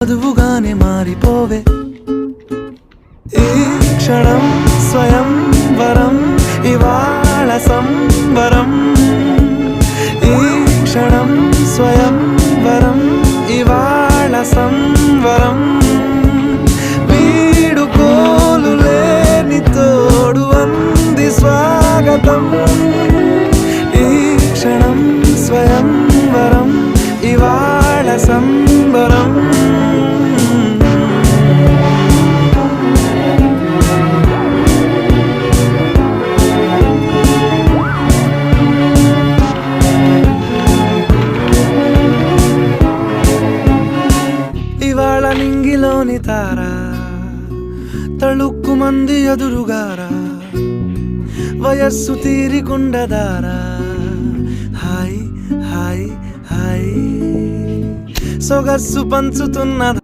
చదువుగానే మారిపోవే ఈ క్షణం స్వయంవరం ఇవాళ సంబరం ఈ క్షణం స్వయంవరం ఇవాళ సంవరం వీడుకోలు లేని తోడు అంది స్వాగతం ఈ క్షణం స్వయంవరం ఇవాళ సంబరం ఇవాళ నింగిలోని తారా తళుక్కు మంది ఎదురుగారా వయస్సు తీరికుండదారా హాయ్ హాయ్ హాయ్ సొగస్సు పంచుతున్నదా